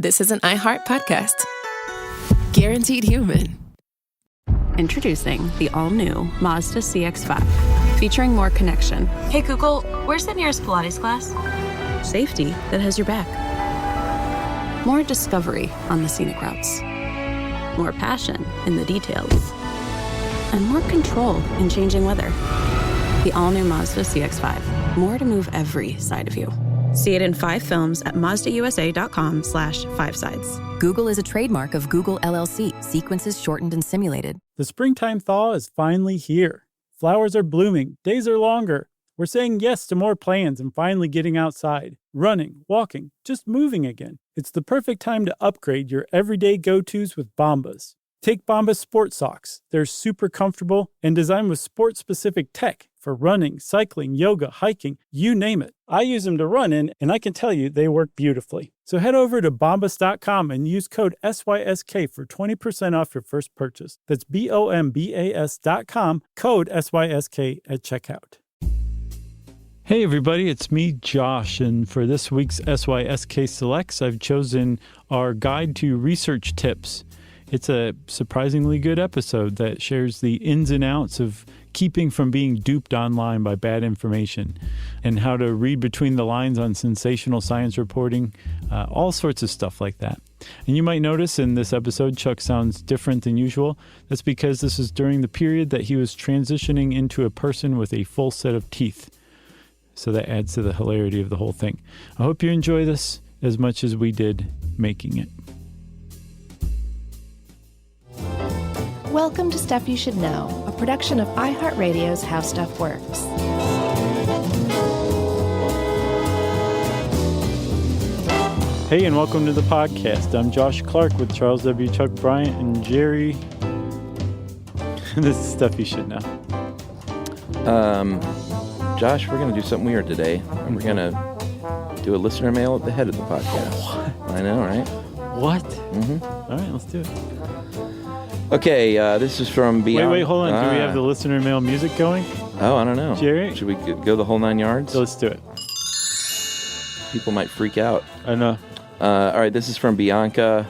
this is an iHeart podcast. Guaranteed human. Introducing the all-new Mazda CX-5, featuring more connection. Hey Google, where's the nearest Pilates class? Safety that has your back. More discovery on the scenic routes. More passion in the details. And more control in changing weather. The all-new Mazda CX-5. More to move every side of you. See it in 5 films at MazdaUSA.com/5sides. Google is a trademark of Google LLC. Sequences shortened and simulated. The springtime thaw is finally here. Flowers are blooming. Days are longer. We're saying yes to more plans and finally getting outside. Running, walking, just moving again. It's the perfect time to upgrade your everyday go-tos with Bombas. Take Bombas sports socks. They're super comfortable and designed with sport-specific tech for running, cycling, yoga, hiking, you name it. I use them to run in, and I can tell you they work beautifully. So head over to bombas.com and use code SYSK for 20% off your first purchase. That's BOMBAS.com, code SYSK at checkout. Hey everybody, it's me, Josh, and for this week's SYSK Selects, I've chosen our guide to research tips. It's a surprisingly good episode that shares the ins and outs of keeping from being duped online by bad information and how to read between the lines on sensational science reporting, all sorts of stuff like that. And you might notice in this episode, Chuck sounds different than usual. That's because this is during the period that he was transitioning into a person with a full set of teeth. So that adds to the hilarity of the whole thing. I hope you enjoy this as much as we did making it. Welcome to Stuff You Should Know, a production of iHeartRadio's How Stuff Works. Hey, and welcome to the podcast. I'm Josh Clark with Charles W. Chuck Bryant and Jerry. This is Stuff You Should Know. Josh, we're going to do something weird today. We're going to do a listener mail at the head of the podcast. What? I know, right? What? Mm-hmm. All right, let's do it. Okay, this is from Beyond. Wait, hold on. Do we have the listener mail music going? Oh, I don't know. Jerry? Should we go the whole 9 yards? So let's do it. People might freak out. I know. All right, this is from Bianca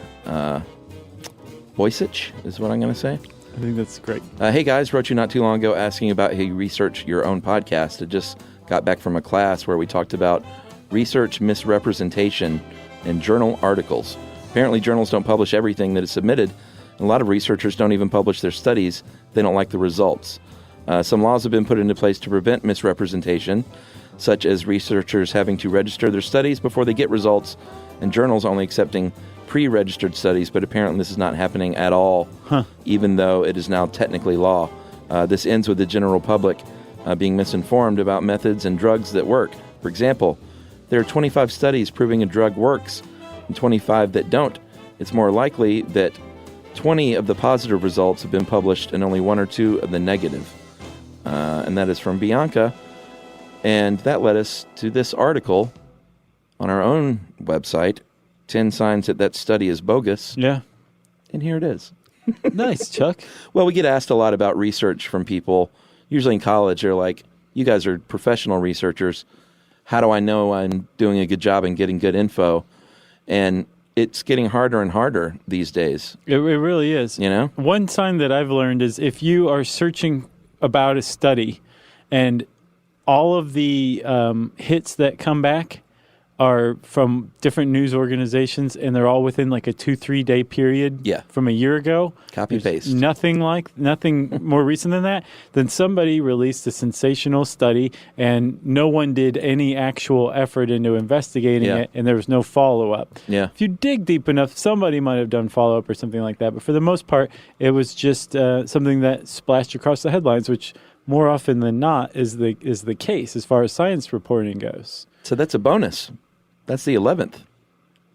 Boysich, is what I'm going to say. I think that's great. Hey guys, wrote you not too long ago asking about how you research your own podcast. I just got back from a class where we talked about research misrepresentation in journal articles. Apparently journals don't publish everything that is submitted. A lot of researchers don't even publish their studies. They don't like the results. Some laws have been put into place to prevent misrepresentation, such as researchers having to register their studies before they get results, and journals only accepting pre-registered studies, but apparently this is not happening at all, even though it is now technically law. This ends with the general public being misinformed about methods and drugs that work. For example, there are 25 studies proving a drug works and 25 that don't. It's more likely that 20 of the positive results have been published and only 1 or 2 of the negative. And that is from Bianca. And that led us to this article on our own website, 10 signs that study is bogus. Yeah. And here it is. Nice, Chuck. Well, we get asked a lot about research from people. Usually in college, they're like, you guys are professional researchers. How do I know I'm doing a good job and getting good info? And it's getting harder and harder these days. It really is. You know? One sign that I've learned is if you are searching about a study and all of the hits that come back are from different news organizations and they're all within like a 2-3 day period from a year ago. Copy paste. Nothing more recent than that. Then somebody released a sensational study and no one did any actual effort into investigating it and there was no follow-up. Yeah. If you dig deep enough, somebody might have done follow-up or something like that. But for the most part, it was just something that splashed across the headlines, which more often than not is the case as far as science reporting goes. So that's a bonus. That's the 11th.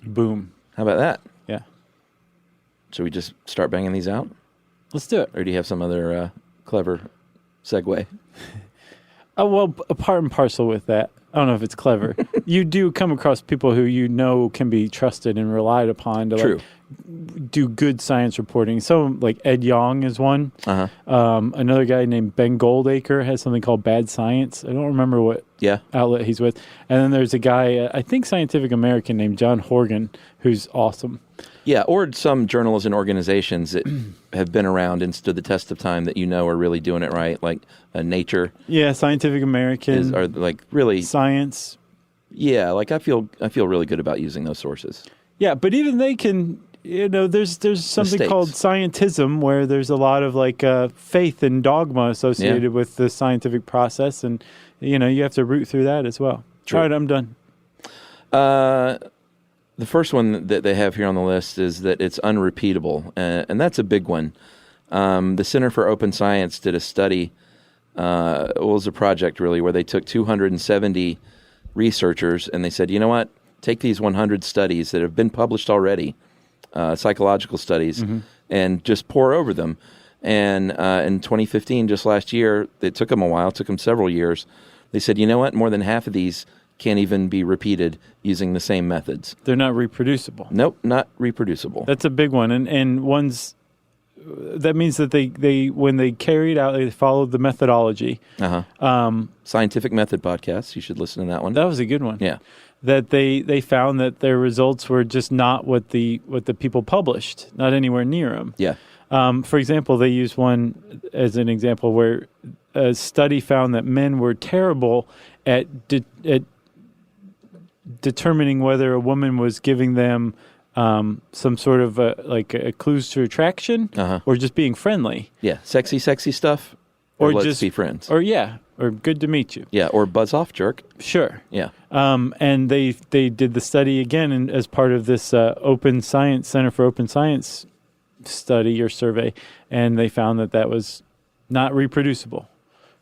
Boom. How about that? Yeah. Should we just start banging these out? Let's do it. Or do you have some other clever segue? Well, part and parcel with that. I don't know if it's clever. You do come across people who you know can be trusted and relied upon to like, do good science reporting. Some like Ed Yong is one. Another guy named Ben Goldacre has something called Bad Science. I don't remember what outlet he's with. And then there's a guy, I think Scientific American, named John Horgan, who's awesome. Yeah, or some journals and organizations that have been around and stood the test of time that are really doing it right, like Nature. Yeah, Scientific American. Are like really Science. Yeah, like I feel really good about using those sources. Yeah, but even they can, there's something Mistakes. called scientism, where there's a lot of like faith and dogma associated with the scientific process, and you have to root through that as well. True. All right, I'm done. The first one that they have here on the list is that it's unrepeatable, and that's a big one. The Center for Open Science did a study. It was a project, really, where they took 270 researchers, and they said, you know what? Take these 100 studies that have been published already, psychological studies, and just pour over them. And in 2015, just last year, it took them a while, it took them several years. They said, you know what? More than half of these can't even be repeated using the same methods. They're not reproducible. Nope, not reproducible. That's a big one. And ones, that means that they when they carried out, they followed the methodology. Scientific Method podcast. You should listen to that one. That was a good one. Yeah. That they found that their results were just not what the people published, not anywhere near them. Yeah. For example, they used one as an example where a study found that men were terrible at determining whether a woman was giving them some sort of a clues to attraction or just being friendly. Yeah, sexy stuff, or let's just be friends. Or good to meet you. Yeah, or buzz off, jerk. Sure. Yeah. And they did the study again as part of this Open Science Center for Open Science study or survey, and they found that was not reproducible,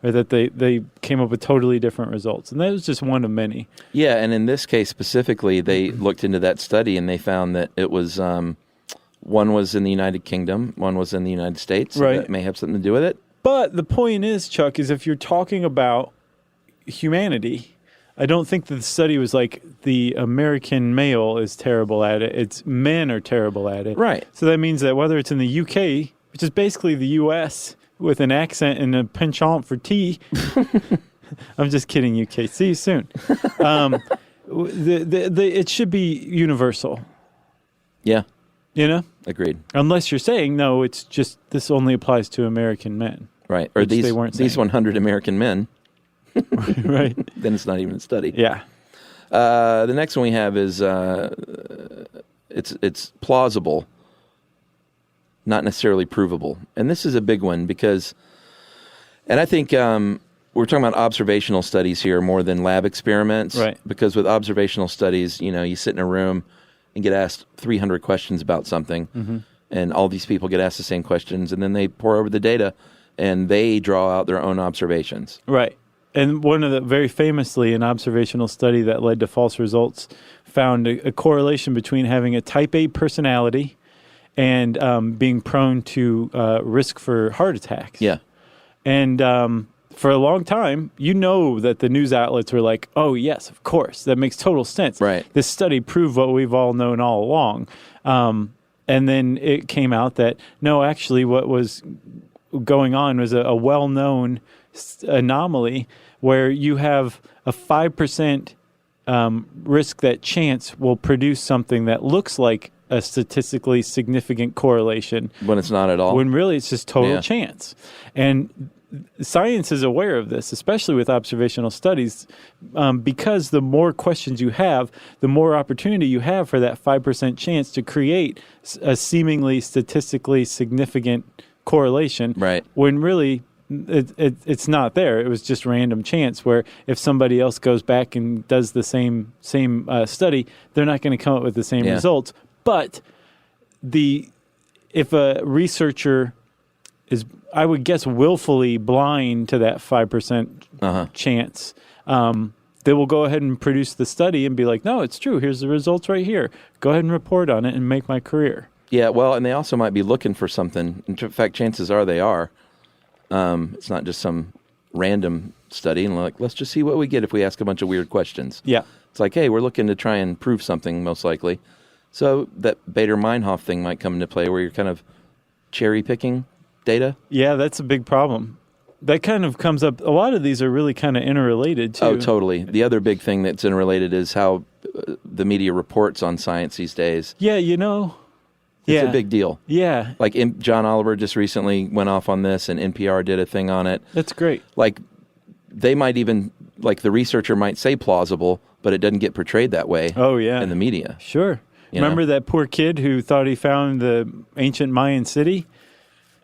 or that they came up with totally different results. And that was just one of many. Yeah, and in this case specifically, they looked into that study and they found that it was one was in the United Kingdom, one was in the United States. So right. That may have something to do with it. But the point is, Chuck, is if you're talking about humanity, I don't think that the study was like the American male is terrible at it. It's men are terrible at it. Right. So that means that whether it's in the UK, which is basically the US with an accent and a penchant for tea. I'm just kidding, UK. See you soon. It should be universal. Yeah. Agreed. Unless you're saying, no, it's just this only applies to American men. Right. Or these 100 American men. Right. Then it's not even a study. Yeah. The next one we have is it's plausible, not necessarily provable. And this is a big one because, and I think we're talking about observational studies here more than lab experiments. Right. Because with observational studies, you sit in a room and get asked 300 questions about something, and all these people get asked the same questions, and then they pour over the data, and they draw out their own observations. Right. And very famously, an observational study that led to false results found a correlation between having a type A personality and being prone to risk for heart attacks. Yeah. And for a long time, that the news outlets were like, oh, yes, of course, that makes total sense. Right. This study proved what we've all known all along. And then it came out that, no, actually what was going on was a well-known anomaly where you have a 5% risk that chance will produce something that looks like a statistically significant correlation. When it's not at all. When really it's just total chance. And science is aware of this, especially with observational studies, because the more questions you have, the more opportunity you have for that 5% chance to create a seemingly statistically significant correlation. Right. When really it's not there. It was just random chance where if somebody else goes back and does the same study, they're not going to come up with the same results. But if a researcher is, I would guess, willfully blind to that 5% chance, they will go ahead and produce the study and be like, no, it's true. Here's the results right here. Go ahead and report on it and make my career. Yeah, well, and they also might be looking for something. In fact, chances are they are. It's not just some random study. And like, let's just see what we get if we ask a bunch of weird questions. Yeah. It's like, hey, we're looking to try and prove something, most likely. So that Bader-Meinhof thing might come into play where you're kind of cherry-picking data. Yeah, that's a big problem. that kind of comes up. A lot of these are really kind of interrelated, too. Oh, totally. The other big thing that's interrelated is how the media reports on science these days. Yeah, It's a big deal. Yeah. Like John Oliver just recently went off on this, and NPR did a thing on it. That's great. Like, they might even, like, the researcher might say plausible, but it doesn't get portrayed that way in the media. Sure. Remember that poor kid who thought he found the ancient Mayan city?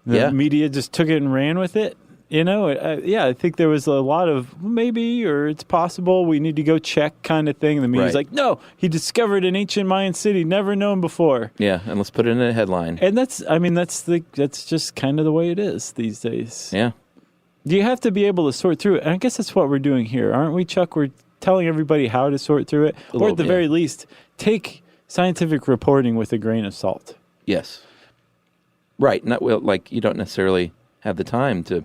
The media just took it and ran with it. I think there was a lot of maybe, or it's possible, we need to go check kind of thing. And the media's like, no, he discovered an ancient Mayan city never known before. Yeah, and let's put it in a headline. And that's just kind of the way it is these days. Yeah. You have to be able to sort through it. And I guess that's what we're doing here, aren't we, Chuck? We're telling everybody how to sort through it. Or at the very least, take scientific reporting with a grain of salt. Yes. Right. Not like you don't necessarily have the time to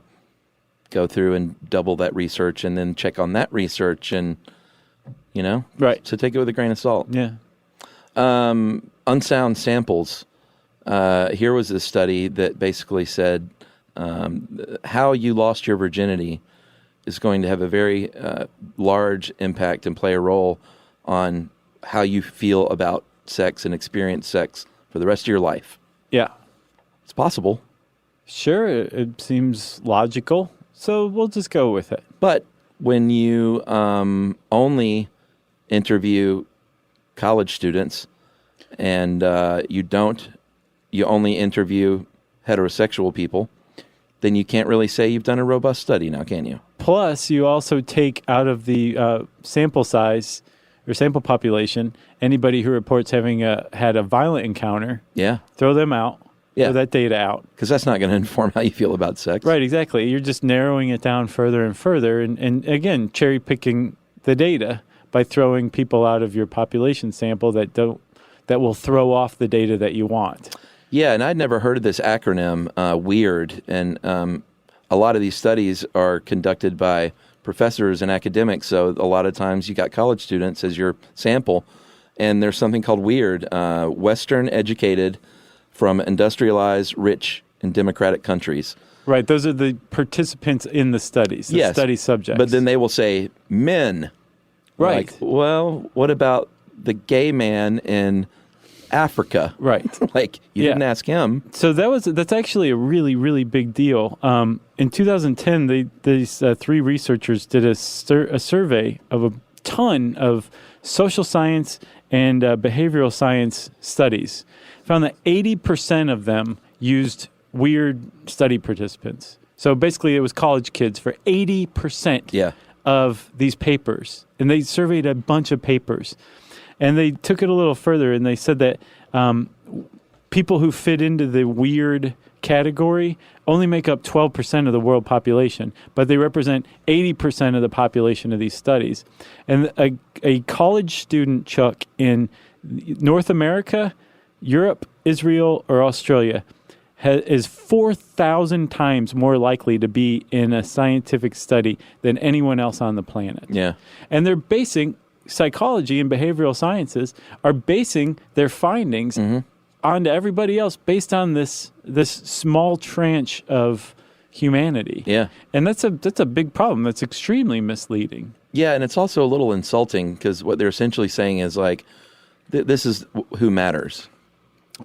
go through and double that research and then check on that research and, Right. So take it with a grain of salt. Yeah. Unsound samples. Here was a study that basically said how you lost your virginity is going to have a very large impact and play a role on how you feel about sex and experience sex for the rest of your life. Yeah. It's possible. Sure, it seems logical, so we'll just go with it. But when you only interview college students and you only interview heterosexual people, then you can't really say you've done a robust study now, can you? Plus, you also take out of the sample size or sample population anybody who reports having had a violent encounter. Yeah. Throw them out. Yeah. Throw that data out. Because that's not going to inform how you feel about sex. Right, exactly. You're just narrowing it down further and further. And again, cherry picking the data by throwing people out of your population sample that will throw off the data that you want. Yeah, and I'd never heard of this acronym, WEIRD. And a lot of these studies are conducted by professors and academics. So a lot of times you got college students as your sample. And there's something called WEIRD, Western Educated from Industrialized, Rich, and Democratic Countries. Right, those are the participants in the studies, the study subjects. But then they will say men. Right. Like, well, what about the gay man in Africa? Right. Like, you didn't ask him. So that's actually a really, really big deal. In 2010, these three researchers did a survey of a ton of social science and behavioral science studies. Found that 80% of them used WEIRD study participants. So basically it was college kids for 80% of these papers. And they surveyed a bunch of papers. And they took it a little further and they said that people who fit into the WEIRD category only make up 12% of the world population, but they represent 80% of the population of these studies. And a college student, Chuck, in North America, Europe, Israel, or Australia is 4,000 times more likely to be in a scientific study than anyone else on the planet. Yeah. And they're basing psychology and behavioral sciences are basing their findings onto everybody else based on this small tranche of humanity. Yeah. And that's a big problem. That's extremely misleading. Yeah, and it's also a little insulting because what they're essentially saying is like, this is who matters.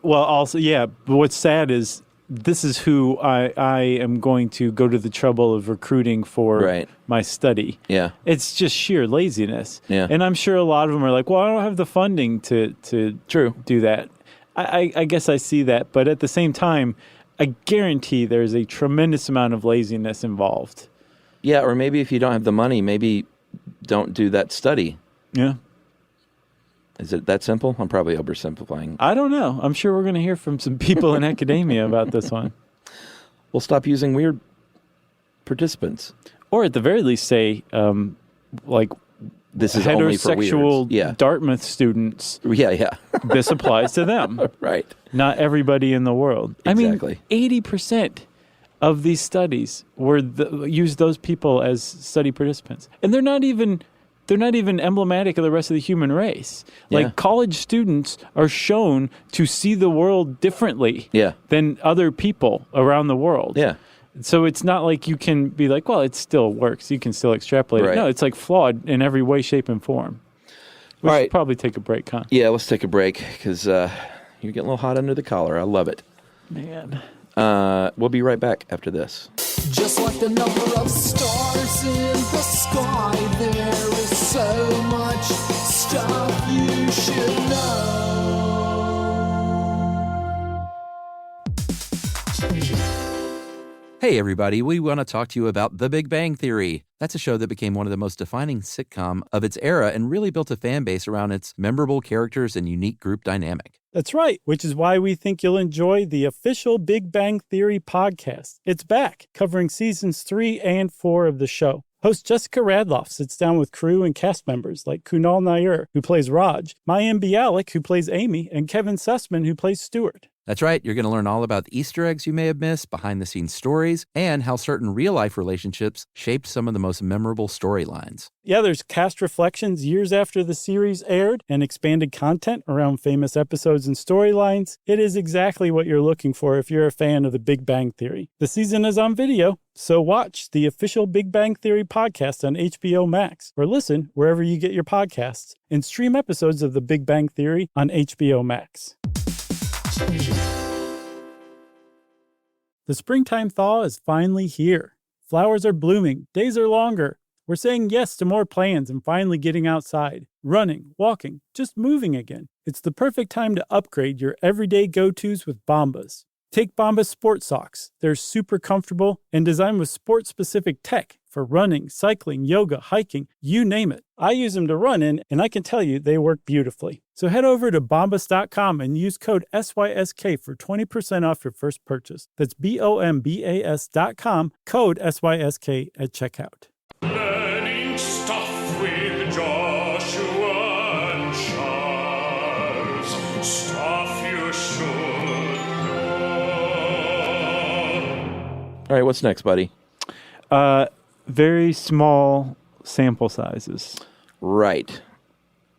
Well, also, yeah, but what's sad is this is who I am going to go to the trouble of recruiting for my study. Yeah. It's just sheer laziness. Yeah. And I'm sure a lot of them are like, well, I don't have the funding to do that. I guess I see that. But at the same time, I guarantee there's a tremendous amount of laziness involved. Yeah, or maybe if you don't have the money, maybe don't do that study. Yeah. Is it that simple? I'm probably oversimplifying. I don't know. I'm sure we're going to hear from some people in academia about this one. We'll stop using weird participants. Or at the very least say, like, this is only for heterosexual Dartmouth students. Yeah. This applies to them. Right. Not everybody in the world. Exactly. I mean, 80% of these studies use those people as study participants. And they're not even emblematic of the rest of the human race. Like, college students are shown to see the world differently than other people around the world. Yeah. So it's not like you can be like, well, it still works. You can still extrapolate it. No, it's like flawed in every way, shape, and form. We should probably take a break, huh? Yeah, let's take a break because you're getting a little hot under the collar. I love it. Man. We'll be right back after this. Just like the number of stars in the sky, there is so much stuff you should know. Hey everybody, we want to talk to you about The Big Bang Theory. That's a show that became one of the most defining sitcom of its era and really built a fan base around its memorable characters and unique group dynamic. That's right, which is why we think you'll enjoy the official Big Bang Theory podcast. It's back, covering seasons 3 and 4 of the show. Host Jessica Radloff sits down with crew and cast members like Kunal Nair, who plays Raj, Mayim Bialik, who plays Amy, and Kevin Sussman, who plays Stuart. That's right, you're going to learn all about the Easter eggs you may have missed, behind-the-scenes stories, and how certain real-life relationships shaped some of the most memorable storylines. Yeah, there's cast reflections years after the series aired and expanded content around famous episodes and storylines. It is exactly what you're looking for if you're a fan of the Big Bang Theory. The season is on video, so watch the official Big Bang Theory podcast on HBO Max, or listen wherever you get your podcasts, and stream episodes of the Big Bang Theory on HBO Max. The springtime thaw is finally here. Flowers are blooming, days are longer. We're saying yes to more plans and finally getting outside, running, walking, just moving again. It's the perfect time to upgrade your everyday go-tos with Bombas. Take Bombas sports socks. They're super comfortable and designed with sport-specific tech for running, cycling, yoga, hiking, you name it. I use them to run in, and I can tell you they work beautifully. So head over to bombas.com and use code SYSK for 20% off your first purchase. That's BOMBAS.com, code SYSK at checkout. Learning stuff with Joshua and Charles. Stuff you should know. All right, what's next, buddy? Very small sample sizes. Right.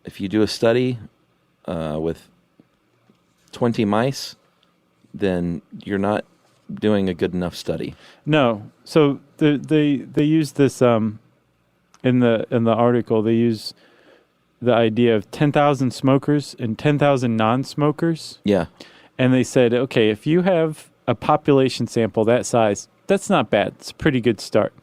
If you do a study with 20 mice, then you're not doing a good enough study. No. So they use this in the article. They use the idea of 10,000 smokers and 10,000 non-smokers. Yeah. And they said, okay, if you have a population sample that size, that's not bad. It's a pretty good start.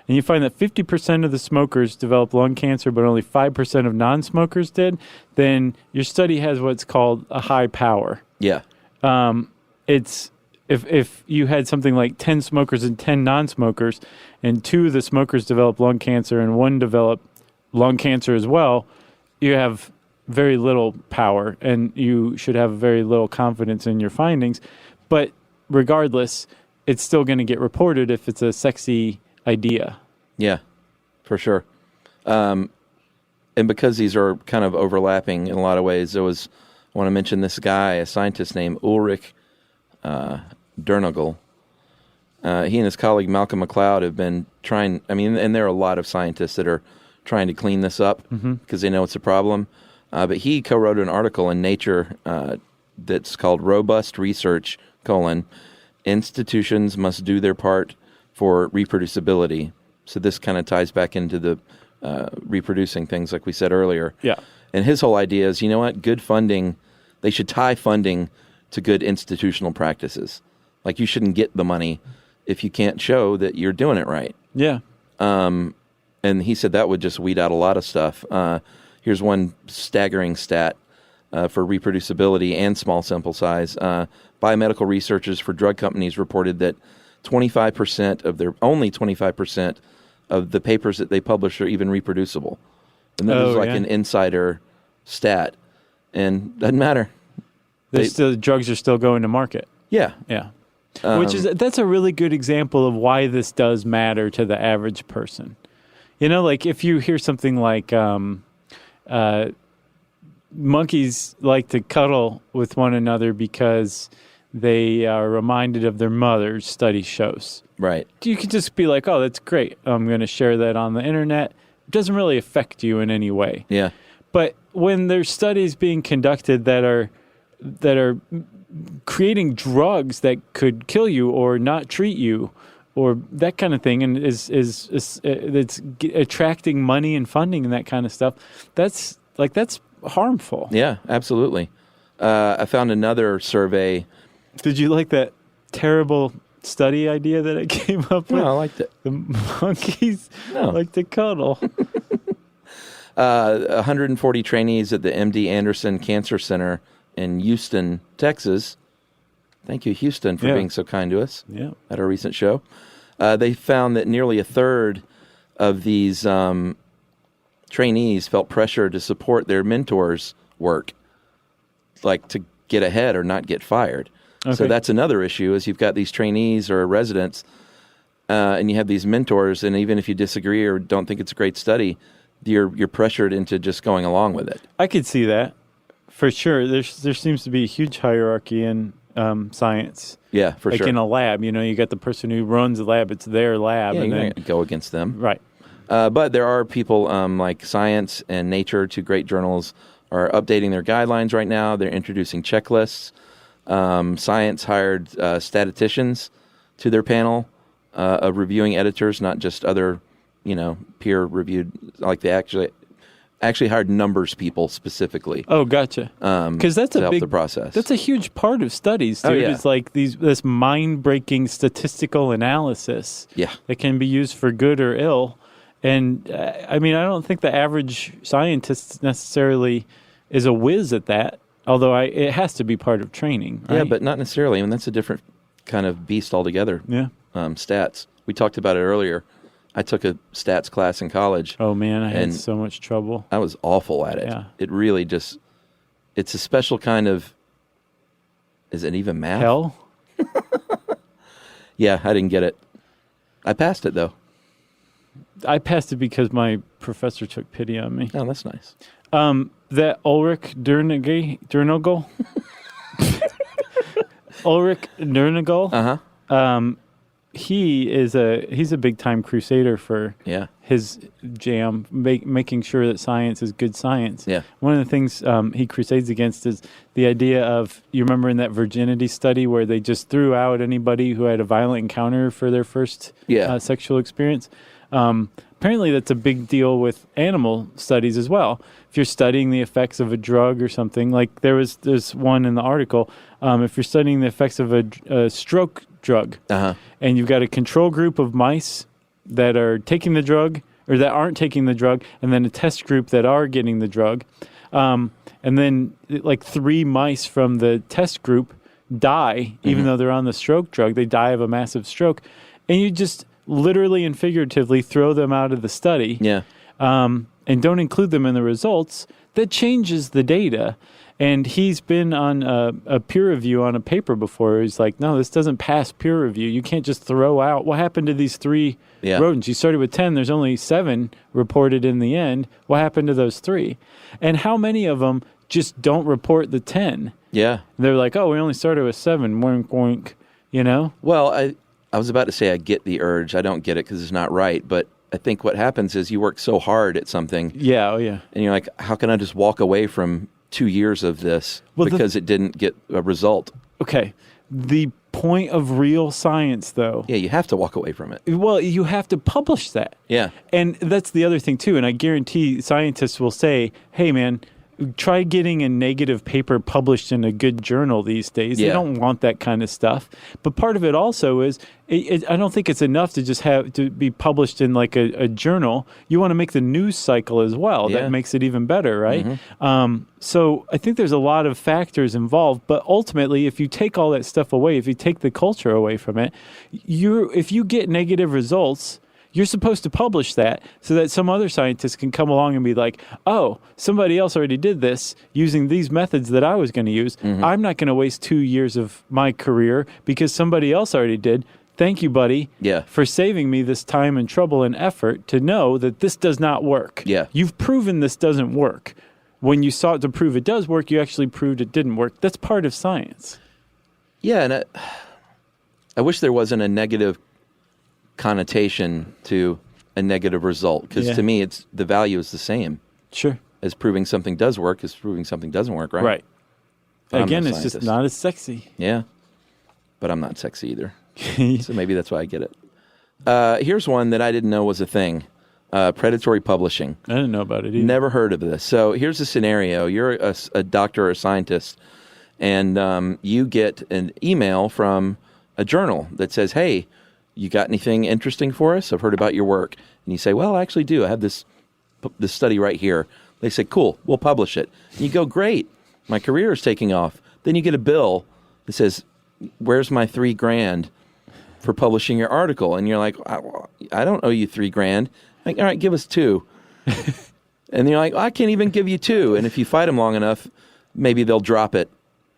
And you find that 50% of the smokers developed lung cancer, but only 5% of non-smokers did, then your study has what's called a high power. Yeah. It's if you had something like 10 smokers and 10 non-smokers, and 2 of the smokers developed lung cancer and 1 developed lung cancer as well, you have very little power, and you should have very little confidence in your findings. But regardless, it's still going to get reported if it's a sexy idea. Yeah, for sure. And because these are kind of overlapping in a lot of ways, I want to mention this guy, a scientist named Ulrich Dernagel. He and his colleague Malcolm McLeod have been trying, and there are a lot of scientists that are trying to clean this up because they know it's a problem. But he co-wrote an article in Nature that's called Robust Research, Institutions Must Do Their Part for Reproducibility. So this kind of ties back into the reproducing things like we said earlier. Yeah. And his whole idea is, you know what, good funding, they should tie funding to good institutional practices. Like you shouldn't get the money if you can't show that you're doing it right. Yeah. And he said that would just weed out a lot of stuff. Here's one staggering stat for reproducibility and small sample size. Biomedical researchers for drug companies reported that 25% of the papers that they publish are even reproducible. And that is an insider stat. And doesn't matter. Drugs are still going to market. Yeah. Yeah. That's a really good example of why this does matter to the average person. You know, like if you hear something like monkeys like to cuddle with one another because they are reminded of their mothers, study shows. Right. You could just be like, oh, that's great. I'm going to share that on the internet. It doesn't really affect you in any way. Yeah. But when there's studies being conducted that are creating drugs that could kill you or not treat you or that kind of thing, and is attracting money and funding and that kind of stuff, that's harmful. Yeah, absolutely. I found another survey. Did you like that terrible study idea that I came up with? No, I liked it. The monkeys like to cuddle. 140 trainees at the MD Anderson Cancer Center in Houston, Texas. Thank you, Houston, for being so kind to us at our recent show. They found that nearly a third of these trainees felt pressure to support their mentors' work, like to get ahead or not get fired. Okay. So that's another issue, is you've got these trainees or residents, and you have these mentors, and even if you disagree or don't think it's a great study, you're pressured into just going along with it. I could see that, for sure. There seems to be a huge hierarchy in science. Yeah, for sure. Like in a lab, you got the person who runs the lab, it's their lab. Yeah, and you then can't go against them. Right. But there are people like Science and Nature, two great journals, are updating their guidelines right now. They're introducing checklists. Science hired statisticians to their panel of reviewing editors, not just other, peer-reviewed. Like they actually hired numbers people specifically. Oh, gotcha. Because that's to help the process. That's a huge part of studies, dude. Oh, yeah. It's like this mind-breaking statistical analysis. Yeah. That can be used for good or ill. And I don't think the average scientist necessarily is a whiz at that. Although it has to be part of training, right? Yeah, but not necessarily. That's a different kind of beast altogether. Yeah. Stats. We talked about it earlier. I took a stats class in college. Oh, man, I had so much trouble. I was awful at it. Yeah. It really it's a special kind of, is it even math? Hell? Yeah, I didn't get it. I passed it, though. I passed it because my professor took pity on me. Oh, that's nice. That Ulrich Dernagel? Ulrich Dernagel? Uh-huh. He's a big time crusader for his jam, making sure that science is good science. Yeah. One of the things he crusades against is the idea of, you remember in that virginity study where they just threw out anybody who had a violent encounter for their first sexual experience? Apparently that's a big deal with animal studies as well. If you're studying the effects of a drug or something, like there's one in the article, if you're studying the effects of a stroke drug, and you've got a control group of mice that are taking the drug or that aren't taking the drug, and then a test group that are getting the drug, and then like 3 mice from the test group die, even though they're on the stroke drug. They die of a massive stroke, and you just literally and figuratively throw them out of the study. Yeah. And don't include them in the results. That changes the data. And he's been on a peer review on a paper before. He's like, no, this doesn't pass peer review. You can't just throw out. What happened to these 3 rodents? You started with 10. There's only 7 reported in the end. What happened to those 3? And how many of them just don't report the 10? Yeah. They're like, oh, we only started with 7. Wink, wink, Well, I was about to say I get the urge. I don't get it because it's not right. But I think what happens is you work so hard at something. Yeah, oh yeah. And you're like, how can I just walk away from 2 years of this because it didn't get a result? Okay. The point of real science, though. Yeah, you have to walk away from it. Well, you have to publish that. Yeah. And that's the other thing, too. And I guarantee scientists will say, hey, man, try getting a negative paper published in a good journal these days. They don't want that kind of stuff. But part of it also is, I don't think it's enough to just have to be published in like a journal. You want to make the news cycle as well. Yeah. That makes it even better, right? So I think there's a lot of factors involved. But ultimately, if you take all that stuff away, if you take the culture away from it, if you get negative results, you're supposed to publish that so that some other scientist can come along and be like, oh, somebody else already did this using these methods that I was going to use. I'm not going to waste 2 years of my career because somebody else already did. Thank you, buddy, for saving me this time and trouble and effort to know that this does not work. Yeah. You've proven this doesn't work. When you sought to prove it does work, you actually proved it didn't work. That's part of science. Yeah, and I wish there wasn't a negative connotation to a negative result, because to me the value is the same. Sure. As proving something does work as proving something doesn't work, right? Right. But again, it's just not as sexy. Yeah. But I'm not sexy either. So maybe that's why I get it. Here's one that I didn't know was a thing. Predatory publishing. I didn't know about it either. Never heard of this. So here's a scenario. You're a doctor or a scientist, and you get an email from a journal that says, hey, you got anything interesting for us? I've heard about your work. And you say, well, I actually do. I have this study right here. They say, cool, we'll publish it. And you go, great, my career is taking off. Then you get a bill that says, where's my $3,000 for publishing your article? And you're like, I don't owe you $3,000. Like, all right, give us $2,000. And you're like, I can't even give you $2,000. And if you fight them long enough, maybe they'll drop it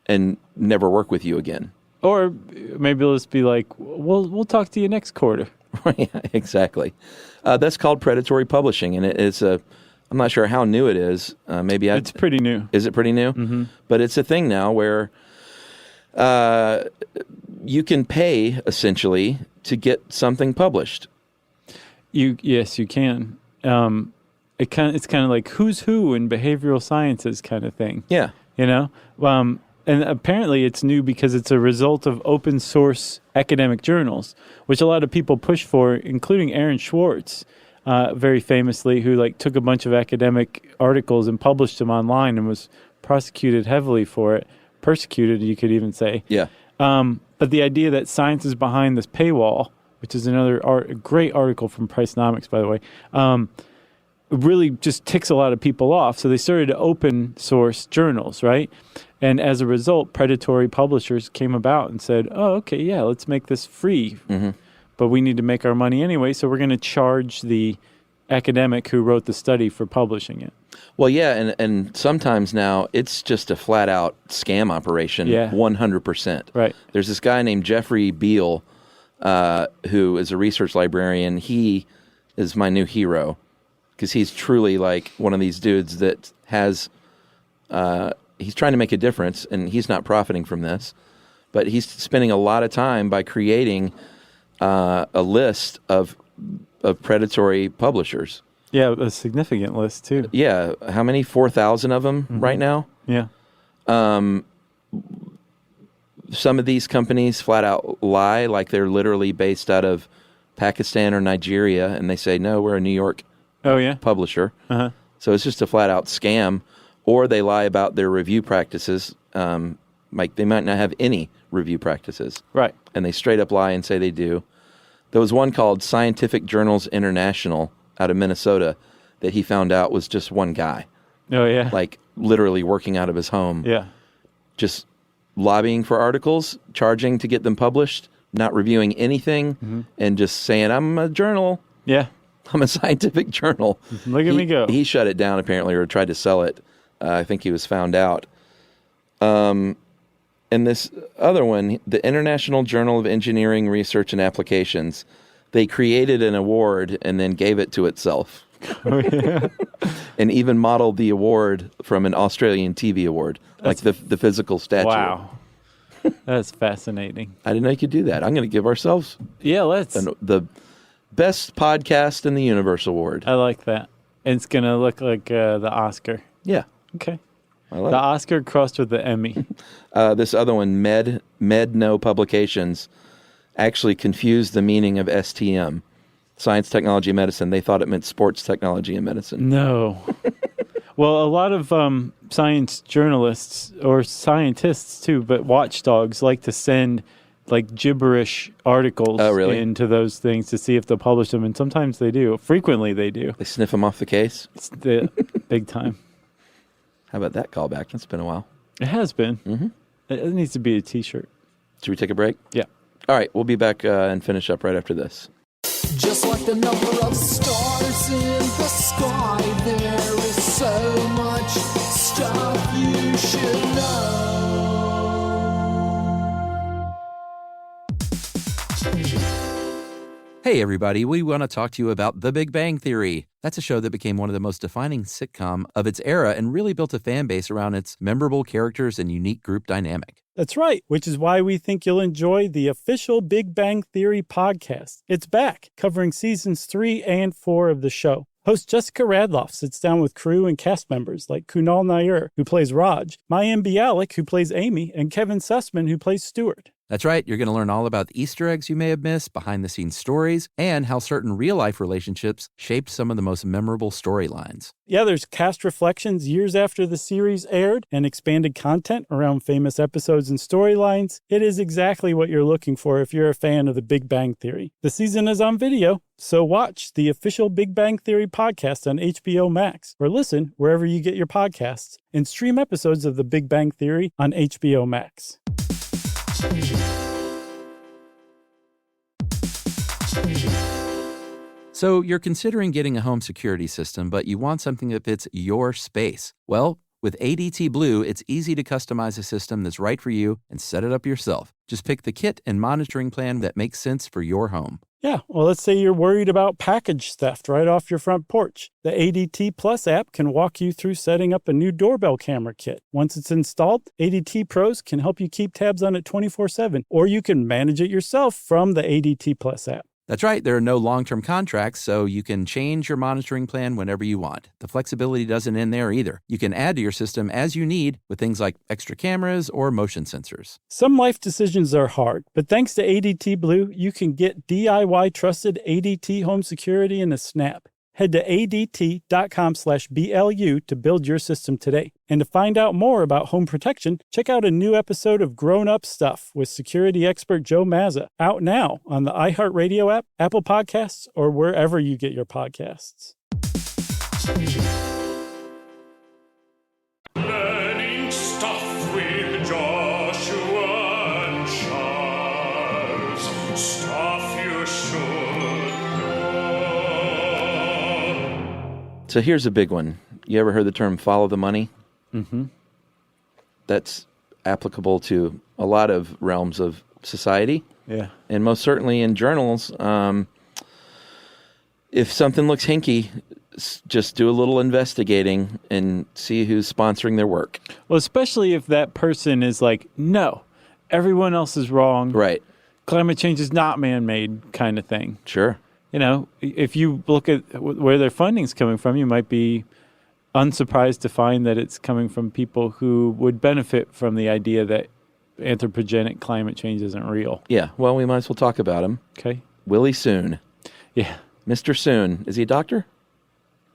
and never work with you again. Or maybe they'll just be like, we'll talk to you next quarter. Yeah, exactly. That's called predatory publishing, and it's I'm not sure how new it is. It's pretty new. Is it pretty new? Mm-hmm. But it's a thing now where you can pay essentially to get something published. Yes, you can. It's kind of like who's who in behavioral sciences kind of thing. Yeah. You know? And apparently it's new because it's a result of open source academic journals, which a lot of people push for, including Aaron Swartz, very famously, who took a bunch of academic articles and published them online and was prosecuted heavily for it. Persecuted, you could even say. Yeah. But the idea that science is behind this paywall, which is another great article from Pricenomics, by the way, really just ticks a lot of people off. So they started to open source journals, right? And as a result, predatory publishers came about and said, oh, okay, yeah, let's make this free. Mm-hmm. But we need to make our money anyway, so we're going to charge the academic who wrote the study for publishing it. Well, yeah, and sometimes now it's just a flat-out scam operation, 100%. Right. There's this guy named Jeffrey Beal who is a research librarian. He is my new hero because he's truly one of these dudes that has he's trying to make a difference, and he's not profiting from this, but he's spending a lot of time by creating a list of predatory publishers. Yeah, a significant list, too. Yeah. How many? 4,000 of them right now? Yeah. Some of these companies flat out lie, like they're literally based out of Pakistan or Nigeria, and they say, no, we're a New York publisher. Uh-huh. So it's just a flat out scam. Or they lie about their review practices. They might not have any review practices. Right. And they straight up lie and say they do. There was one called Scientific Journals International out of Minnesota that he found out was just one guy. Oh, yeah. Literally working out of his home. Yeah. Just lobbying for articles, charging to get them published, not reviewing anything, and just saying, I'm a journal. Yeah. I'm a scientific journal. Look at me go. He shut it down, apparently, or tried to sell it. I think he was found out. And this other one, the International Journal of Engineering Research and Applications, they created an award and then gave it to itself. Oh, yeah. And even modeled the award from an Australian TV award, the physical statue. Wow. That's fascinating. I didn't know you could do that. I'm going to give ourselves the best podcast in the universe award. I like that. It's going to look like the Oscar. Yeah. Okay. I like the Oscar crossed with the Emmy. This other one, Medno Publications, actually confused the meaning of STM, Science, Technology, Medicine. They thought it meant Sports, Technology, and Medicine. No. Well, a lot of science journalists, or scientists too, but watchdogs like to send gibberish articles into those things to see if they'll publish them. And sometimes they do. Frequently they do. They sniff them off the case? It's the big time. How about that callback? That's been a while. It has been. Mm-hmm. It needs to be a T-shirt. Should we take a break? Yeah. All right. We'll be back and finish up right after this. Just like the number of stars in the sky, there is so much stuff you should know. Hey, everybody, we want to talk to you about The Big Bang Theory. That's a show that became one of the most defining sitcom of its era and really built a fan base around its memorable characters and unique group dynamic. That's right, which is why we think you'll enjoy the official Big Bang Theory podcast. It's back, covering seasons 3 and 4 of the show. Host Jessica Radloff sits down with crew and cast members like Kunal Nair, who plays Raj, Mayim Bialik, who plays Amy, and Kevin Sussman, who plays Stuart. That's right. You're going to learn all about the Easter eggs you may have missed, behind-the-scenes stories, and how certain real-life relationships shaped some of the most memorable storylines. Yeah, there's cast reflections years after the series aired and expanded content around famous episodes and storylines. It is exactly what you're looking for if you're a fan of The Big Bang Theory. The season is on video, so watch the official Big Bang Theory podcast on HBO Max, or listen wherever you get your podcasts, and stream episodes of The Big Bang Theory on HBO Max. So you're considering getting a home security system, but you want something that fits your space. Well, with ADT Blue, it's easy to customize a system that's right for you and set it up yourself. Just pick the kit and monitoring plan that makes sense for your home. Yeah, well, let's say you're worried about package theft right off your front porch. The ADT Plus app can walk you through setting up a new doorbell camera kit. Once it's installed, ADT Pros can help you keep tabs on it 24/7, or you can manage it yourself from the ADT Plus app. That's right. There are no long-term contracts, so you can change your monitoring plan whenever you want. The flexibility doesn't end there either. You can add to your system as you need with things like extra cameras or motion sensors. Some life decisions are hard, but thanks to ADT Blue, you can get DIY trusted ADT home security in a snap. Head to ADT.com/BLU to build your system today. And to find out more about home protection, check out a new episode of Grown Up Stuff with security expert Joe Mazza, out now on the iHeartRadio app, Apple Podcasts, or wherever you get your podcasts. Learning stuff with Joshua and Charles. Stuff you should know. So here's a big one. You ever heard the term follow the money? Mm-hmm. That's applicable to a lot of realms of society. Yeah. And most certainly in journals. If something looks hinky, just do a little investigating and see who's sponsoring their work. Well, especially if that person is like, no, everyone else is wrong. Right. Climate change is not man-made kind of thing. Sure. You know, if you look at where their funding's coming from, you might be unsurprised to find that it's coming from people who would benefit from the idea that anthropogenic climate change isn't real. Yeah, well, we might as well talk about him. Okay. Willie Soon. Yeah. Mr. Soon. Is he a doctor?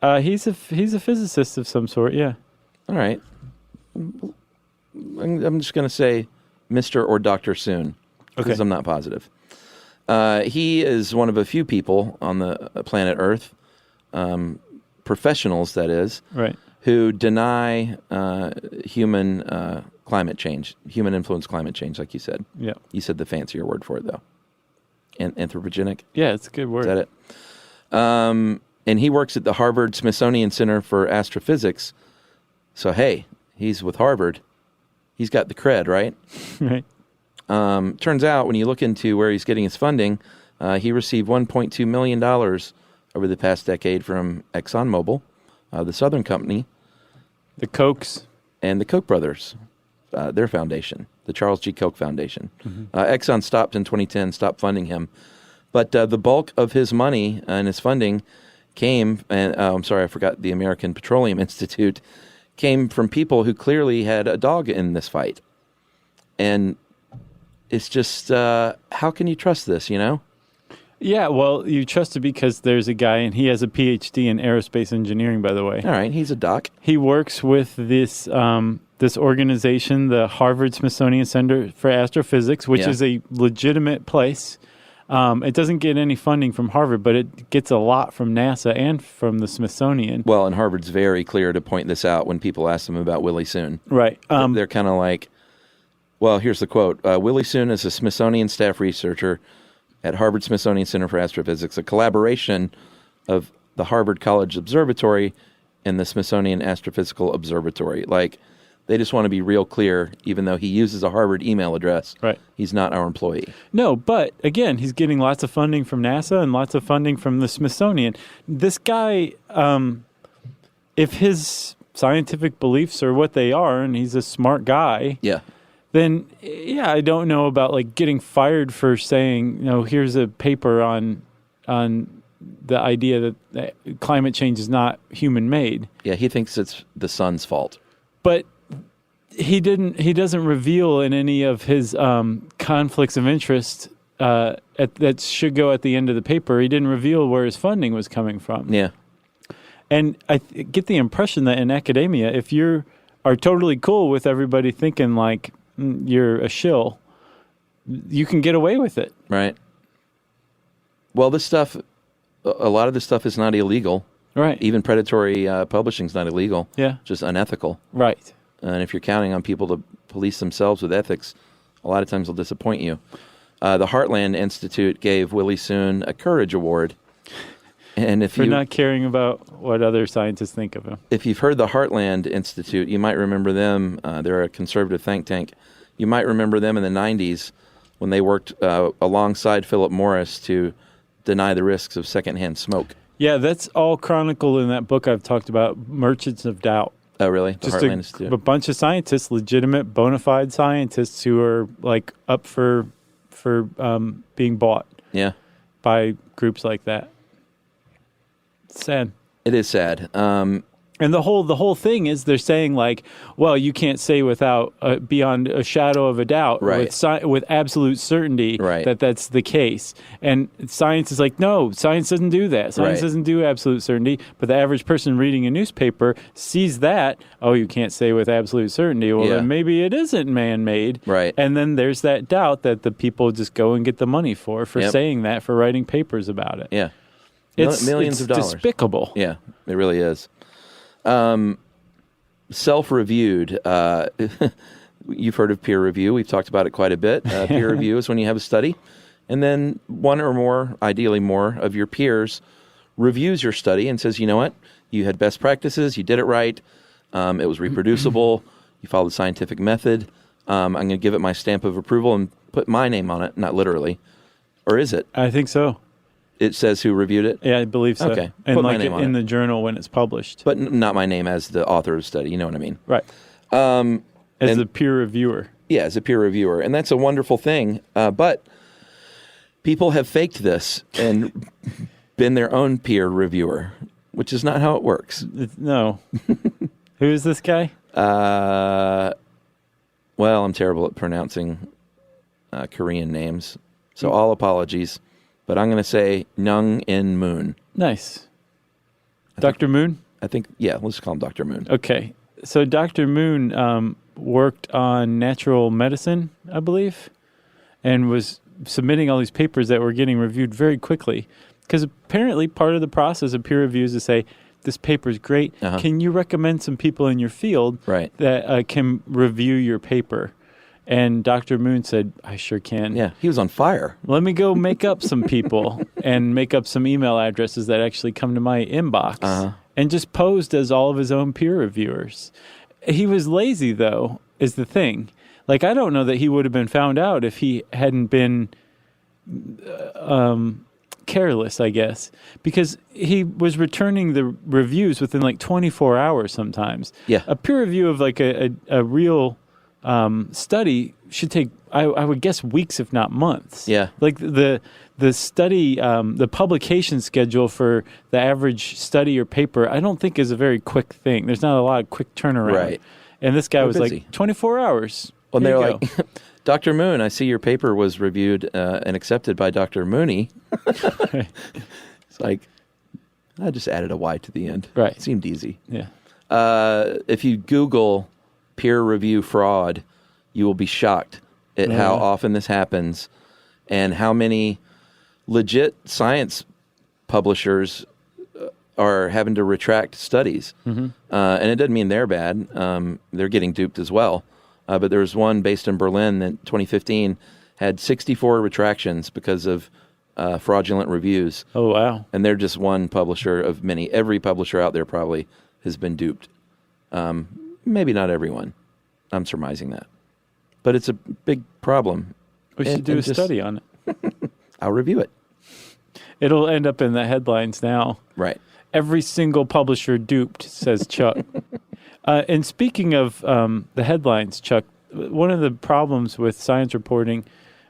He's a physicist of some sort, yeah. All right. I'm just going to say Mr. or Dr. Soon, because I'm not positive. He is one of a few people on the planet Earth, professionals, that is, right, who deny human climate change, human-influenced climate change, like you said. Yeah. You said the fancier word for it, though. Anthropogenic? Yeah, it's a good word. Is that it? And he works at the Harvard Smithsonian Center for Astrophysics. So, hey, he's with Harvard. He's got the cred, right? Right. Turns out, when you look into where he's getting his funding, he received $1.2 million over the past decade from ExxonMobil, the Southern Company. The Kochs. And the Koch brothers, their foundation, the Charles G. Koch Foundation. Mm-hmm. Exxon stopped in 2010, stopped funding him. But the bulk of his money and his funding came, and I'm sorry, I forgot the American Petroleum Institute, came from people who clearly had a dog in this fight. And it's just, how can you trust this, you know? Yeah, well, you trust it because there's a guy, and he has a PhD in aerospace engineering, by the way. All right, he's a doc. He works with this this organization, the Harvard Smithsonian Center for Astrophysics, which is a legitimate place. It doesn't get any funding from Harvard, but it gets a lot from NASA and from the Smithsonian. Well, and Harvard's very clear to point this out when people ask them about Willie Soon. Right. They're kind of like, well, here's the quote. Willie Soon is a Smithsonian staff researcher at Harvard Smithsonian Center for Astrophysics, a collaboration of the Harvard College Observatory and the Smithsonian Astrophysical Observatory. Like, they just want to be real clear, even though he uses a Harvard email address. Right. He's not our employee. No, but again, he's getting lots of funding from NASA and lots of funding from the Smithsonian. This guy, if his scientific beliefs are what they are, and he's a smart guy, then I don't know about like getting fired for saying, here's a paper on the idea that climate change is not human made. Yeah, he thinks it's the sun's fault. But he doesn't reveal in any of his conflicts of interest that should go at the end of the paper. He didn't reveal where his funding was coming from. Yeah. And I get the impression that in academia, if you are totally cool with everybody thinking like you're a shill, you can get away with it. Right. Well, a lot of this stuff is not illegal. Right. Even predatory publishing is not illegal. Yeah. Just unethical. Right. And if you're counting on people to police themselves with ethics, a lot of times they'll disappoint you. The Heartland Institute gave Willie Soon a Courage Award. And for not caring about what other scientists think of him. If you've heard the Heartland Institute, you might remember them. They're a conservative think tank. You might remember them in the 90s when they worked alongside Philip Morris to deny the risks of secondhand smoke. Yeah, that's all chronicled in that book I've talked about, Merchants of Doubt. Oh, really? The Just Heartland Institute. A bunch of scientists, legitimate, bona fide scientists who are like up for being bought. Yeah. By groups like that. It's sad. It is sad. And the whole thing is they're saying like, well, you can't say without beyond a shadow of a doubt, right, with absolute certainty, right, that that's the case. And science is like, no, science doesn't do that. Science right, doesn't do absolute certainty. But the average person reading a newspaper sees that, oh, you can't say with absolute certainty. Well, then maybe it isn't man-made. Right. And then there's that doubt that the people just go and get the money for saying that, for writing papers about it. Yeah. It's millions of dollars. Despicable. Yeah, it really is. Self-reviewed. You've heard of peer review. We've talked about it quite a bit. Peer review is when you have a study, and then one or more, ideally more, of your peers reviews your study and says, you know what, you had best practices, you did it right, it was reproducible, you followed the scientific method, I'm going to give it my stamp of approval and put my name on it, not literally. Or is it? I think so. It says who reviewed it? Yeah, I believe so. Okay. And put like my name on in it. the journal when it's published. But not my name as the author of the study, you know what I mean? Right. As a peer reviewer. Yeah, as a peer reviewer. And that's a wonderful thing. But people have faked this and been their own peer reviewer, which is not how it works. No. Who is this guy? Well, I'm terrible at pronouncing Korean names, so all apologies. But I'm going to say Nung In Moon. Nice. Dr. Moon? I think, yeah, let's call him Dr. Moon. Okay. So Dr. Moon worked on natural medicine, I believe, and was submitting all these papers that were getting reviewed very quickly. Because apparently part of the process of peer review is to say, this paper's great. Uh-huh. Can you recommend some people in your field that can review your paper? And Dr. Moon said, I sure can. Yeah, he was on fire. Let me go make up some people and make up some email addresses that actually come to my inbox and just posed as all of his own peer reviewers. He was lazy, though, is the thing. Like, I don't know that he would have been found out if he hadn't been careless, I guess, because he was returning the reviews within like 24 hours sometimes. Yeah. A peer review of like a real study should take, I would guess, weeks, if not months. Yeah. Like the study, the publication schedule for the average study or paper, I don't think is a very quick thing. There's not a lot of quick turnaround. Right. And this guy was busy. like 24 hours. Well, Here they're you like, go. Dr. Moon, I see your paper was reviewed and accepted by Dr. Mooney. It's like, I just added a Y to the end. Right. It seemed easy. Yeah. If you Google peer review fraud, you will be shocked at how often this happens and how many legit science publishers are having to retract studies. And it doesn't mean they're bad. They're getting duped as well. But there was one based in Berlin that 2015 had 64 retractions because of fraudulent reviews. Oh, wow. And they're just one publisher of many. Every publisher out there probably has been duped. Maybe not everyone. I'm surmising that. But it's a big problem. We should do a study on it. I'll review it. It'll end up in the headlines now. Right. Every single publisher duped, says Chuck. And speaking of the headlines, Chuck, one of the problems with science reporting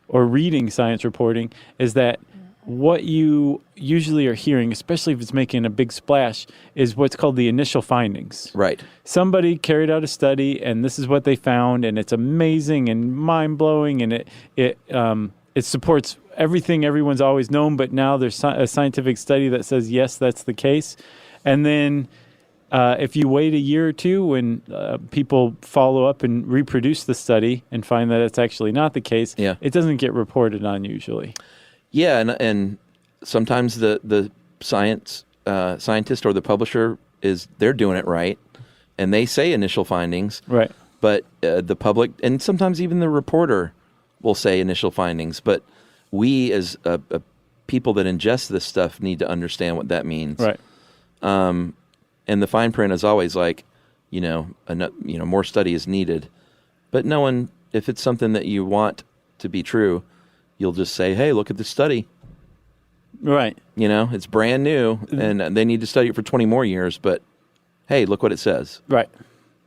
or reading science reporting is that what you usually are hearing, especially if it's making a big splash, is what's called the initial findings. Right. Somebody carried out a study, and this is what they found, and it's amazing and mind-blowing, and it supports everything everyone's always known, but now there's a scientific study that says, yes, that's the case. And then if you wait a year or two when people follow up and reproduce the study and find that it's actually not the case, it doesn't get reported on usually. Yeah, and sometimes the scientist or the publisher they're doing it right, and they say initial findings. Right. But the public, and sometimes even the reporter, will say initial findings. But we, as people that ingest this stuff, need to understand what that means. Right. And the fine print is always like, more study is needed. But no one, if it's something that you want to be true, you'll just say, hey, look at this study. Right. It's brand new, and they need to study it for 20 more years, but hey, look what it says. Right.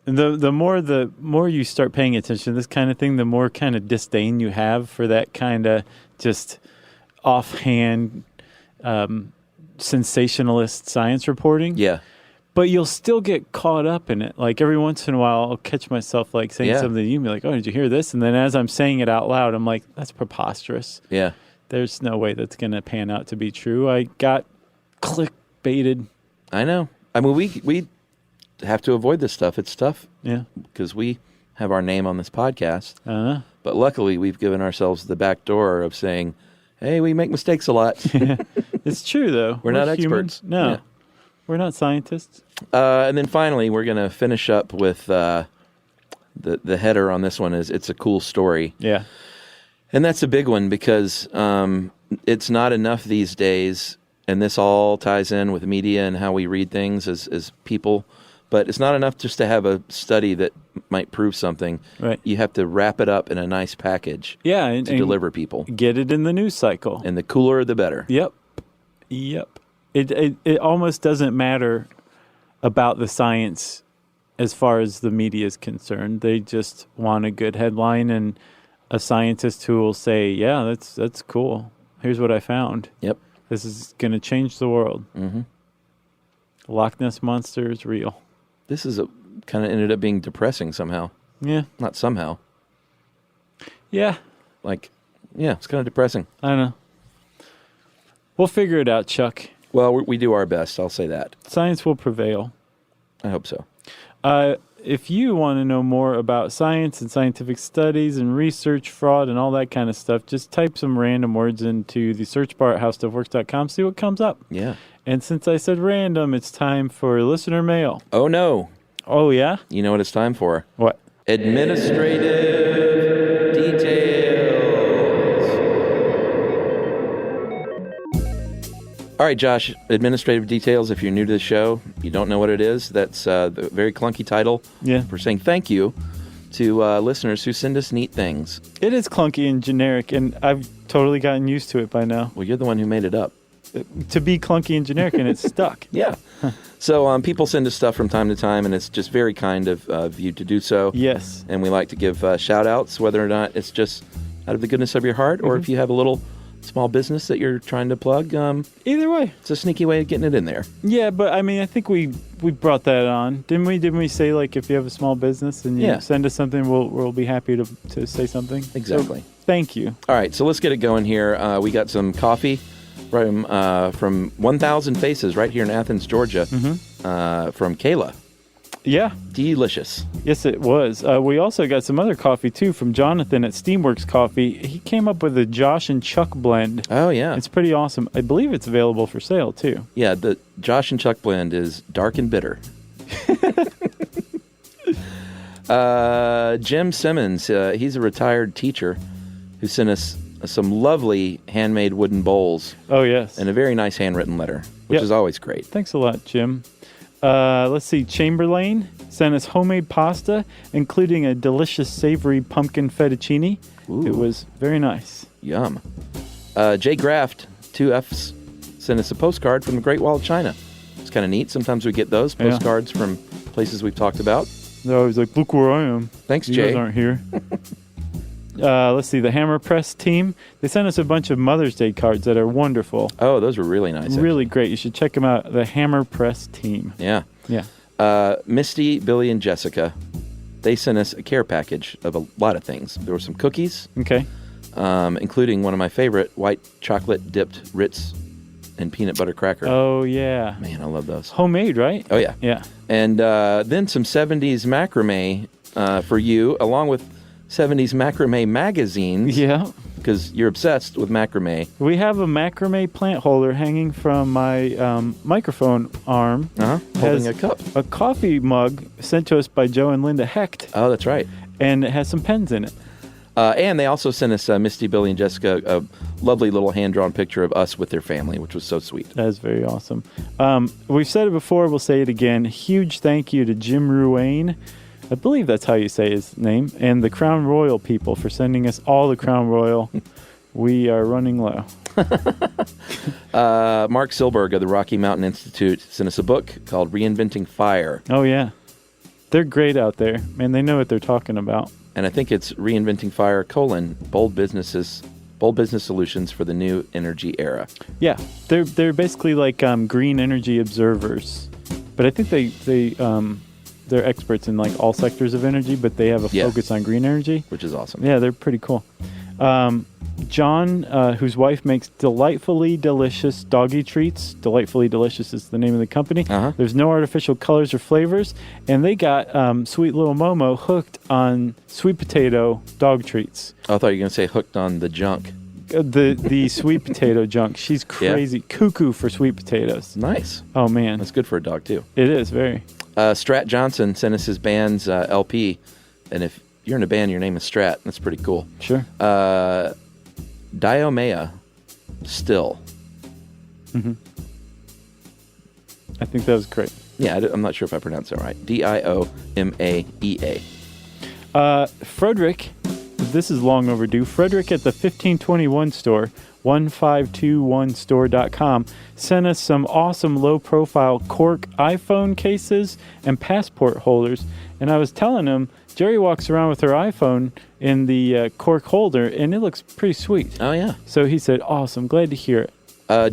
And the more you start paying attention to this kind of thing, the more kind of disdain you have for that kind of just offhand sensationalist science reporting. Yeah. But you'll still get caught up in it. Like every once in a while, I'll catch myself like saying something to you and be like, oh, did you hear this? And then as I'm saying it out loud, I'm like, that's preposterous. Yeah. There's no way that's going to pan out to be true. I got clickbaited. I know. I mean, we have to avoid this stuff. It's tough. Yeah. Because we have our name on this podcast. But luckily, we've given ourselves the back door of saying, hey, we make mistakes a lot. It's true, though. We're not human. experts. No. Yeah. We're not scientists. And then finally, we're going to finish up with the header on this one is It's a Cool Story. Yeah. And that's a big one because it's not enough these days, and this all ties in with media and how we read things as people, but it's not enough just to have a study that might prove something. Right. You have to wrap it up in a nice package to deliver people. Get it in the news cycle. And the cooler, the better. Yep. It almost doesn't matter about the science as far as the media is concerned. They just want a good headline and a scientist who will say, yeah, that's cool. Here's what I found. Yep. This is going to change the world. Mm-hmm. Loch Ness Monster is real. This is kind of ended up being depressing somehow. Yeah. Not somehow. Yeah. It's kind of depressing. I know. We'll figure it out, Chuck. Well, we do our best. I'll say that. Science will prevail. I hope so. If you want to know more about science and scientific studies and research, fraud, and all that kind of stuff, just type some random words into the search bar at howstuffworks.com, see what comes up. Yeah. And since I said random, it's time for listener mail. Oh, no. Oh, yeah? You know what it's time for? What? Administrative details. All right, Josh, administrative details. If you're new to the show, you don't know what it is, that's the very clunky title. Yeah. We're saying thank you to listeners who send us neat things. It is clunky and generic, and I've totally gotten used to it by now. Well, you're the one who made it up. To be clunky and generic, and it's stuck. Yeah. So people send us stuff from time to time, and it's just very kind of you to do so. Yes. And we like to give shout-outs, whether or not it's just out of the goodness of your heart, or if you have a little small business that you're trying to plug. Either way. It's a sneaky way of getting it in there. Yeah, but I mean, I think we brought that on. Didn't we? Didn't we say, like, if you have a small business and you send us something, we'll be happy to say something? Exactly. So, thank you. All right, so let's get it going here. We got some coffee from 1,000 Faces right here in Athens, Georgia, from Kayla. Yeah. Delicious. Yes, it was. We also got some other coffee, too, from Jonathan at Steamworks Coffee. He came up with a Josh and Chuck blend. Oh, yeah. It's pretty awesome. I believe it's available for sale, too. Yeah, the Josh and Chuck blend is dark and bitter. Jim Simmons, he's a retired teacher who sent us some lovely handmade wooden bowls. Oh, yes. And a very nice handwritten letter, which is always great. Thanks a lot, Jim. Let's see. Chamberlain sent us homemade pasta, including a delicious savory pumpkin fettuccine. Ooh. It was very nice. Yum. Jay Graft, 2 Fs, sent us a postcard from the Great Wall of China. It's kind of neat. Sometimes we get those postcards from places we've talked about. They're always like, look where I am. Thanks, you Jay. You guys aren't here. let's see, the Hammer Press team. They sent us a bunch of Mother's Day cards that are wonderful. Oh, those were really nice. Really great. You should check them out. The Hammer Press team. Yeah. Yeah. Misty, Billy, and Jessica, they sent us a care package of a lot of things. There were some cookies. Okay. Including one of my favorite, white chocolate dipped Ritz and peanut butter cracker. Oh, yeah. Man, I love those. Homemade, right? Oh, yeah. Yeah. And then some 70s macrame for you, along with 70s macrame magazines. Yeah. Because you're obsessed with macrame. We have a macrame plant holder hanging from my microphone arm. Holding a cup. A coffee mug sent to us by Joe and Linda Hecht. Oh, that's right. And it has some pens in it. And they also sent us Misty, Billy, and Jessica a lovely little hand-drawn picture of us with their family, which was so sweet. That is very awesome. We've said it before. We'll say it again. Huge thank you to Jim Ruane. I believe that's how you say his name. And the Crown Royal people for sending us all the Crown Royal. We are running low. Mark Silberg of the Rocky Mountain Institute sent us a book called Reinventing Fire. Oh, yeah. They're great out there. Man, they know what they're talking about. And I think it's Reinventing Fire, bold business solutions for the new energy era. Yeah, they're basically like green energy observers. But I think they're experts in like all sectors of energy, but they have a focus on green energy. Which is awesome. Yeah, they're pretty cool. John, whose wife makes delightfully delicious doggy treats. Delightfully Delicious is the name of the company. There's no artificial colors or flavors, and they got sweet little Momo hooked on sweet potato dog treats. I thought you were going to say hooked on the junk. The sweet potato junk. She's crazy. Yeah. Cuckoo for sweet potatoes. Nice. Oh, man. That's good for a dog, too. It is, very. Strat Johnson sent us his band's LP, and if you're in a band, your name is Strat. That's pretty cool. Sure. Diomea Still. Mm-hmm. I think that was great. Yeah, I'm not sure if I pronounced that right. Diomea. Frederick, this is long overdue. Frederick at the 1521 store, 1521store.com, sent us some awesome low-profile cork iPhone cases and passport holders. And I was telling him, Jerry walks around with her iPhone in the cork holder, and it looks pretty sweet. Oh, yeah. So he said, awesome, glad to hear it.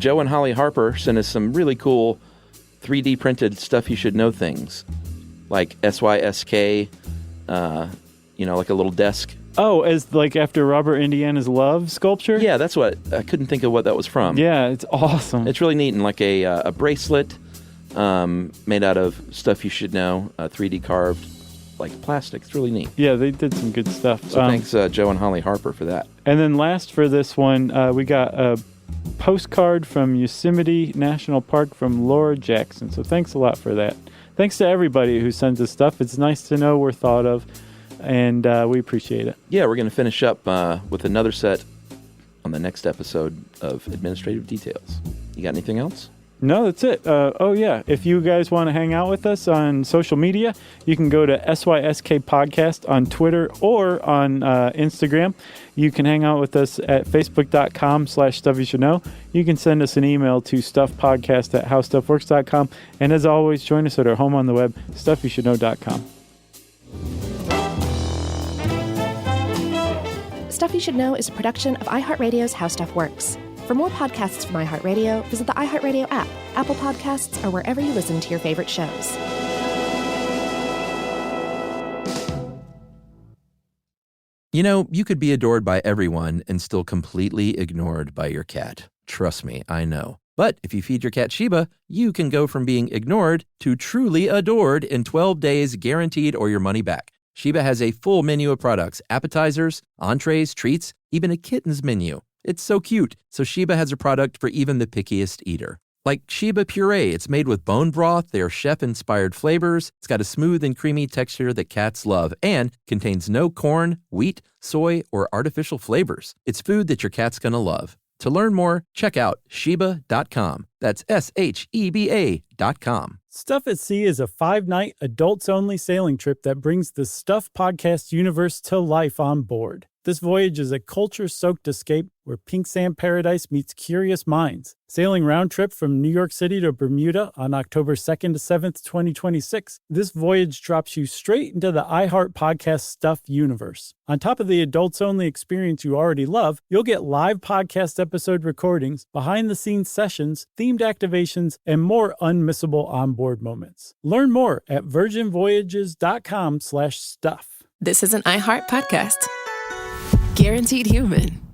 Joe and Holly Harper sent us some really cool 3D printed stuff you should know things, like SYSK, like a little desk. Oh, as like after Robert Indiana's Love sculpture? Yeah, that's what, I couldn't think of what that was from. Yeah, it's awesome. It's really neat, and like a bracelet made out of stuff you should know, 3D carved, like plastic. It's really neat. Yeah, they did some good stuff. So thanks, Joe and Holly Harper, for that. And then last for this one, we got a postcard from Yosemite National Park from Laura Jackson. So thanks a lot for that. Thanks to everybody who sends us stuff. It's nice to know we're thought of, and we appreciate it. Yeah, we're going to finish up with another set on the next episode of Administrative Details. You got anything else? No, that's it. Oh, yeah. If you guys want to hang out with us on social media, you can go to SYSK Podcast on Twitter or on Instagram. You can hang out with us at facebook.com/stuffyoushouldknow. You can send us an email to stuffpodcast@howstuffworks.com. And as always, join us at our home on the web, stuffyoushouldknow.com. Stuff You Should Know is a production of iHeartRadio's How Stuff Works. For more podcasts from iHeartRadio, visit the iHeartRadio app, Apple Podcasts, or wherever you listen to your favorite shows. You know, you could be adored by everyone and still completely ignored by your cat. Trust me, I know. But if you feed your cat Sheba, you can go from being ignored to truly adored in 12 days guaranteed or your money back. Sheba has a full menu of products, appetizers, entrees, treats, even a kitten's menu. It's so cute, so Sheba has a product for even the pickiest eater. Like Sheba Puree, it's made with bone broth, their chef-inspired flavors. It's got a smooth and creamy texture that cats love and contains no corn, wheat, soy, or artificial flavors. It's food that your cat's gonna love. To learn more, check out Sheba.com. That's SHEBA.com. Stuff at Sea is a 5-night, adults-only sailing trip that brings the Stuff Podcast universe to life on board. This voyage is a culture-soaked escape where pink sand paradise meets curious minds. Sailing round trip from New York City to Bermuda on October 2nd to 7th, 2026, this voyage drops you straight into the iHeart Podcast Stuff universe. On top of the adults-only experience you already love, you'll get live podcast episode recordings, behind-the-scenes sessions, themed activations, and more unmissable onboard moments. Learn more at virginvoyages.com/stuff. This is an iHeart podcast. Guaranteed human.